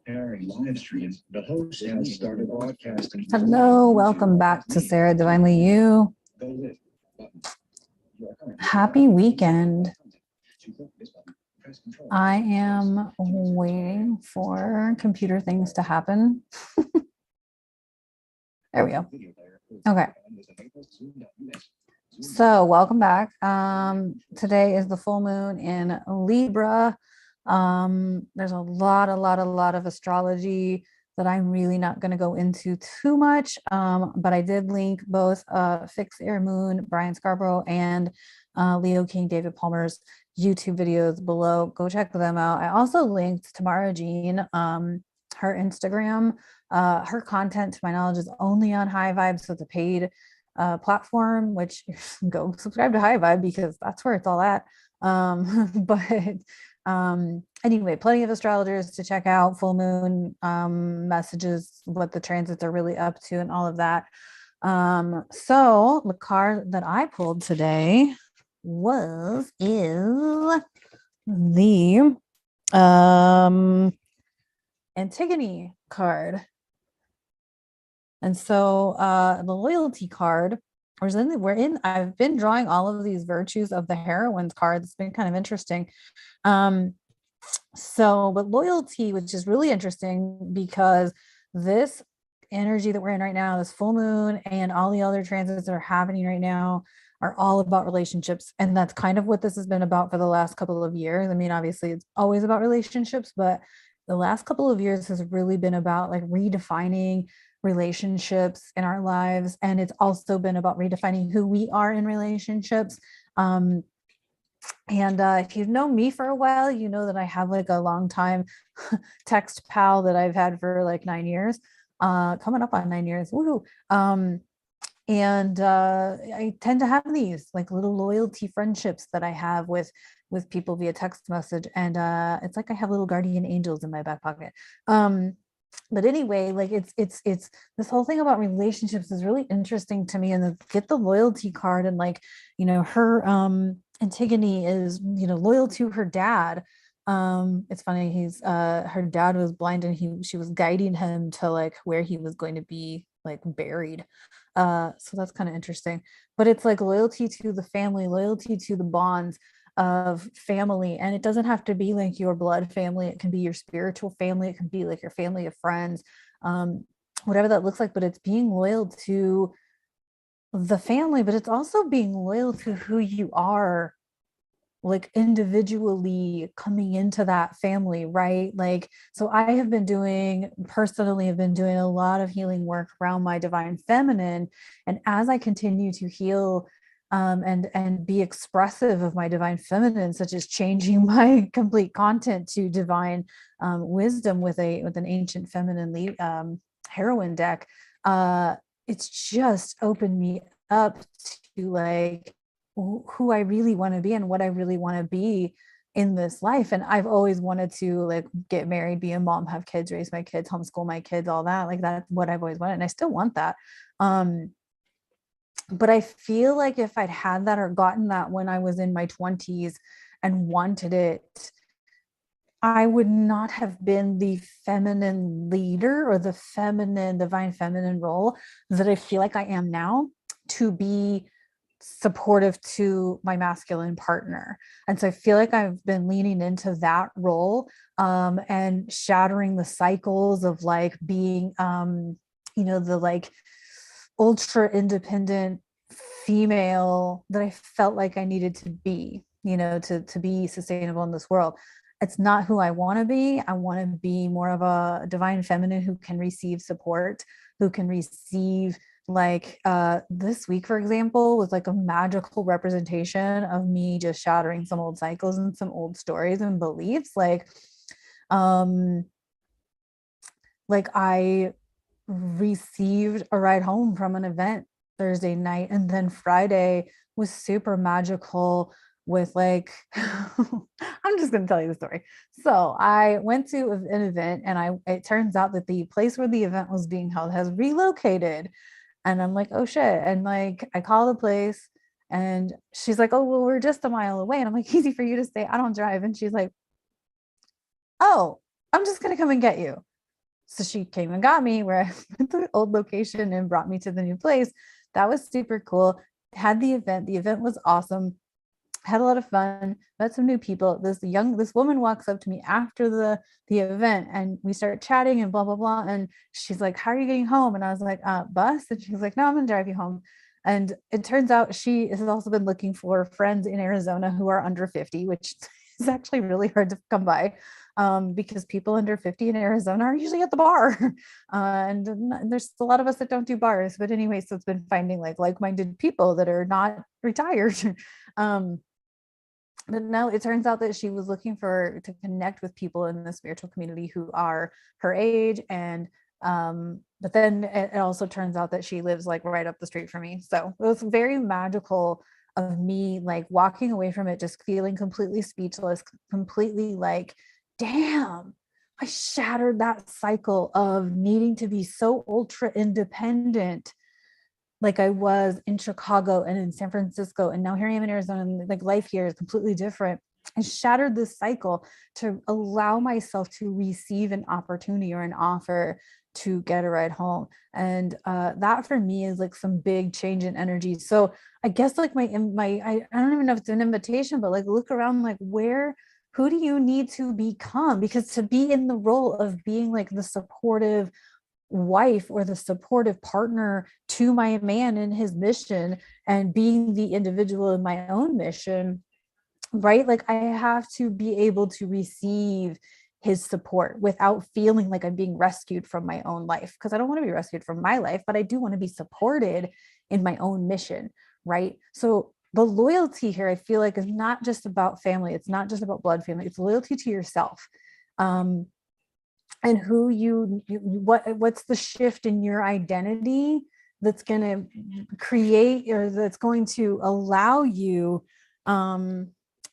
live streams. The host has started broadcasting. Hello, welcome back to Saradivinelyyou. Happy weekend. I am waiting for computer things to happen. There we go. Okay. So welcome back. Today is the full moon in Libra. There's a lot of astrology that I'm really not going to go into too much. But I did link both Fixed Air Moon, Bryan Scarborough, and Leo King, David Palmer's YouTube videos below. Go check them out. I also linked Tamara Jean, her Instagram. Her content, to my knowledge, is only on High Vibe, so it's a paid platform, which go subscribe to High Vibe because that's where it's all at. Anyway, plenty of astrologers to check out, full moon messages, what the transits are really up to, and all of that. So the card that I pulled today is the Antigone card. And so the loyalty card, I've been drawing all of these virtues of the heroines cards. It's been kind of interesting. But loyalty, which is really interesting because this energy that we're in right now, this full moon and all the other transits that are happening right now are all about relationships. And that's kind of what this has been about for the last couple of years. I mean, obviously it's always about relationships, but the last couple of years has really been about like redefining relationships in our lives. And it's also been about redefining who we are in relationships. If you've known me for a while, you know that I have like a long time text pal that I've had for like 9 years, coming up on 9 years. Woohoo. I tend to have these like little loyalty friendships that I have with people via text message. And it's like I have little guardian angels in my back pocket. But anyway, like it's this whole thing about relationships is really interesting to me. And get the loyalty card, and like, you know, her Antigone is, you know, loyal to her dad. It's funny, he's her dad was blind, and she was guiding him to like where he was going to be like buried. So that's kind of interesting. But it's like loyalty to the family, loyalty to the bonds of family. And it doesn't have to be like your blood family. It can be your spiritual family. It can be like your family of friends, whatever that looks like. But it's being loyal to the family, but it's also being loyal to who you are, like individually coming into that family, right? Like, so I have been doing a lot of healing work around my divine feminine. And as I continue to heal and be expressive of my divine feminine, such as changing my complete content to divine wisdom with an ancient feminine heroine deck, it's just opened me up to like who I really want to be and what I really want to be in this life. And I've always wanted to like get married, be a mom, have kids, raise my kids, homeschool my kids, all that. Like that's what I've always wanted. And I still want that. But I feel like if I'd had that or gotten that when I was in my 20s and wanted it, I would not have been the feminine leader or the divine feminine role that I feel like I am now, to be supportive to my masculine partner. And so I feel like I've been leaning into that role, and shattering the cycles of like being, the like ultra independent female that I felt like I needed to be, to be sustainable in this world. It's not who I want to be. I want to be more of a divine feminine who can receive support, who can receive like this week, for example, was like a magical representation of me just shattering some old cycles and some old stories and beliefs. Like I received a ride home from an event Thursday night, and then Friday was super magical with like I'm just going to tell you the story. So I went to an event, and it turns out that the place where the event was being held has relocated. And I'm like, oh shit. And like, I call the place, and she's like, oh, well, we're just a mile away. And I'm like, easy for you to say, I don't drive. And she's like, oh, I'm just going to come and get you. So she came and got me where I went to the old location and brought me to the new place. That was super cool. Had the event. The event was awesome. Had a lot of fun, met some new people. This woman walks up to me after the event, and we start chatting and blah blah blah. And she's like, "How are you getting home?" And I was like, "Bus." And she's like, "No, I'm gonna drive you home." And it turns out she has also been looking for friends in Arizona who are under 50, which is actually really hard to come by, because people under 50 in Arizona are usually at the bar. And there's a lot of us that don't do bars. But anyway, so it's been finding like-minded people that are not retired. But no, it turns out that she was looking to connect with people in the spiritual community who are her age. And but then it also turns out that she lives like right up the street from me. So it was very magical of me like walking away from it, just feeling completely speechless, completely like, damn, I shattered that cycle of needing to be so ultra independent like I was in Chicago and in San Francisco, and now here I am in Arizona, and like life here is completely different. I shattered this cycle to allow myself to receive an opportunity or an offer to get a ride home. And that for me is like some big change in energy. So I guess like I don't even know if it's an invitation, but like look around, like who do you need to become? Because to be in the role of being like the supportive wife or the supportive partner to my man in his mission, and being the individual in my own mission, right? Like I have to be able to receive his support without feeling like I'm being rescued from my own life, because I don't want to be rescued from my life, but I do want to be supported in my own mission, right? So the loyalty here, I feel like, is not just about family. It's not just about blood family. It's loyalty to yourself. And who what's the shift in your identity that's going to create, or that's going to allow you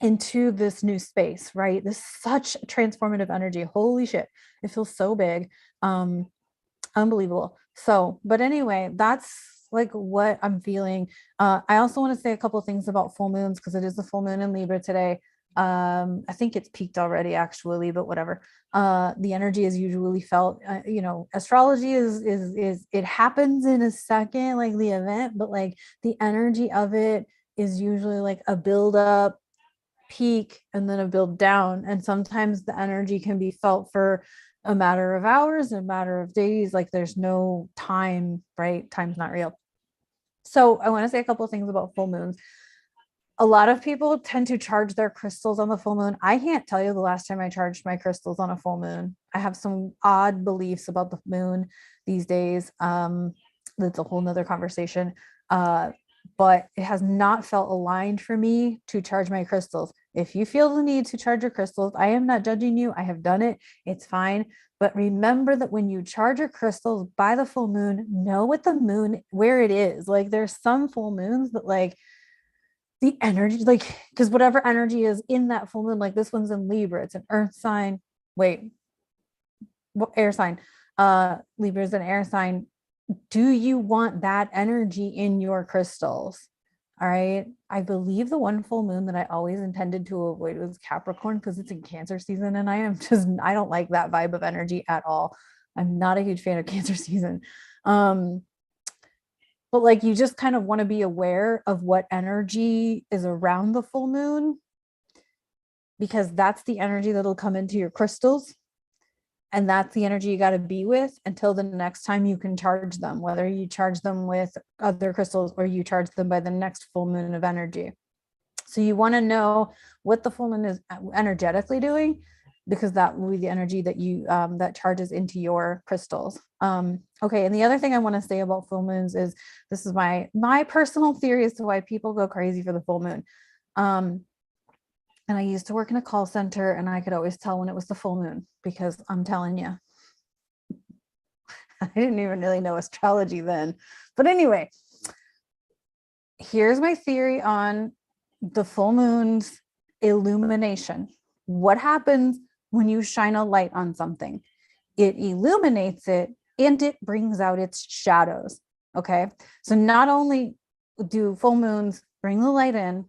into this new space, right? This is such transformative energy. Holy shit, it feels so big. Unbelievable. So, but anyway, that's like what I'm feeling. I also want to say a couple of things about full moons, because it is the full moon in Libra today. I think it's peaked already actually, but whatever. The energy is usually felt, astrology is it happens in a second, like the event, but like the energy of it is usually like a build up, peak, and then a build down. And sometimes the energy can be felt for a matter of hours, a matter of days. Like there's no time, right? Time's not real. So I want to say a couple of things about full moons. A lot of people tend to charge their crystals on the full moon. I can't tell you the last time I charged my crystals on a full moon. I have some odd beliefs about the moon these days. That's a whole nother conversation. But it has not felt aligned for me to charge my crystals. If you feel the need to charge your crystals, I am not judging you. I have done it. It's fine. But remember that when you charge your crystals by the full moon, know what the moon, where it is. Like there's some full moons that like the energy, like, because whatever energy is in that full moon, like this one's in Libra, it's an earth sign. Wait, air sign. Libra is an air sign. Do you want that energy in your crystals? All right. I believe the one full moon that I always intended to avoid was Capricorn, because it's in Cancer season, and I don't like that vibe of energy at all. I'm not a huge fan of Cancer season. But like you just kind of want to be aware of what energy is around the full moon, because that's the energy that'll come into your crystals. And that's the energy you got to be with until the next time you can charge them, whether you charge them with other crystals or you charge them by the next full moon of energy. So you want to know what the full moon is energetically doing, because that will be the energy that you that charges into your crystals. Okay, and the other thing I want to say about full moons is, this is my personal theory as to why people go crazy for the full moon. And I used to work in a call center, and I could always tell when it was the full moon, because I'm telling you, I didn't even really know astrology then. But anyway, here's my theory on the full moon's illumination. What happens when you shine a light on something? It illuminates it, and it brings out its shadows. Okay. So not only do full moons bring the light in,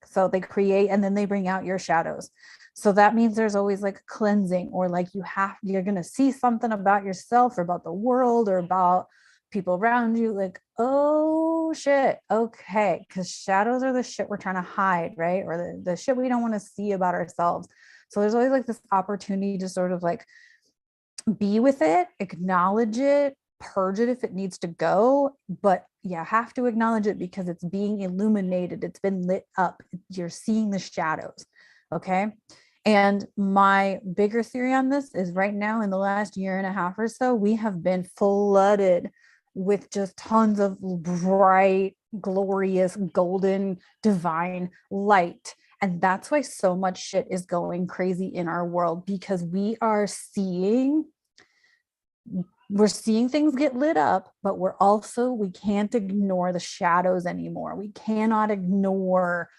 so they create, and then they bring out your shadows. So that means there's always like cleansing, or like you're going to see something about yourself or about the world or about people around you, like, oh shit, okay, because shadows are the shit we're trying to hide, right? Or the shit we don't want to see about ourselves. So there's always like this opportunity to sort of like be with it, acknowledge it, purge it if it needs to go. But yeah, have to acknowledge it because it's being illuminated, it's been lit up, you're seeing the shadows. Okay. And my bigger theory on this is right now, in the last year and a half or so, we have been flooded with just tons of bright, glorious, golden, divine light. And that's why so much shit is going crazy in our world, because we're seeing things get lit up, but we can't ignore the shadows anymore. We cannot ignore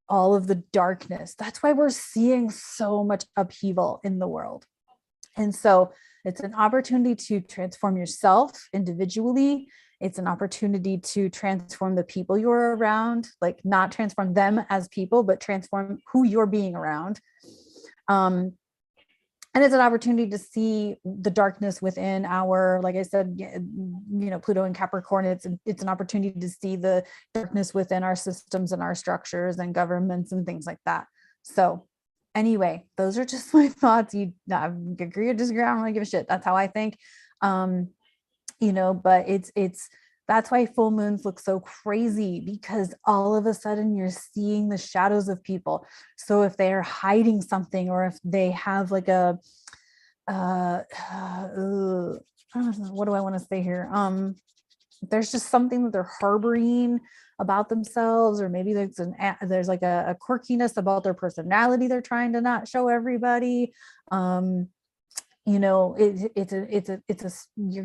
all of the darkness. That's why we're seeing so much upheaval in the world. And so it's an opportunity to transform yourself individually. It's an opportunity to transform the people you're around, like not transform them as people, but transform who you're being around. And it's an opportunity to see the darkness within our, like I said, Pluto and Capricorn. It's an opportunity to see the darkness within our systems and our structures and governments and things like that. So anyway, those are just my thoughts. You agree or disagree, I don't really give a shit. That's how I think. But it's that's why full moons look so crazy, because all of a sudden you're seeing the shadows of people. So if they're hiding something, or if they have like a what do I want to say here? There's just something that they're harboring about themselves, or maybe there's like a quirkiness about their personality they're trying to not show everybody. You're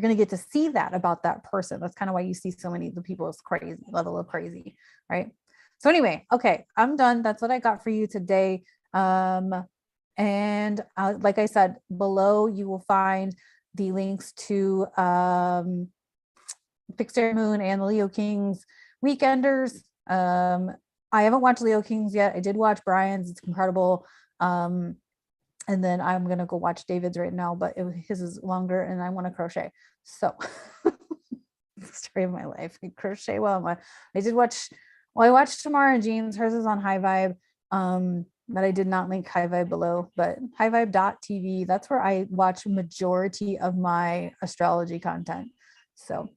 going to get to see that about that person. That's kind of why you see so many of the people as crazy, level of crazy, right? So anyway, okay, I'm done. That's what I got for you today. And like I said, below you will find the links to Fixed Air Moon and the Leo Kings Weekenders. I haven't watched Leo Kings yet. I did watch Bryan's. It's incredible. And then I'm going to go watch David's right now, but his is longer and I want to crochet. So the story of my life. I crochet well. I watched Tamara Jean's. Hers is on High Vibe. But I did not link High Vibe below, but highvibe.tv. That's where I watch majority of my astrology content. So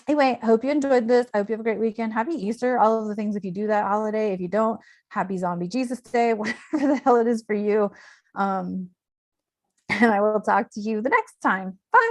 anyway, I hope you enjoyed this. I hope you have a great weekend. Happy Easter, all of the things if you do that holiday. If you don't, happy Zombie Jesus Day, whatever the hell it is for you. And I will talk to you the next time. Bye.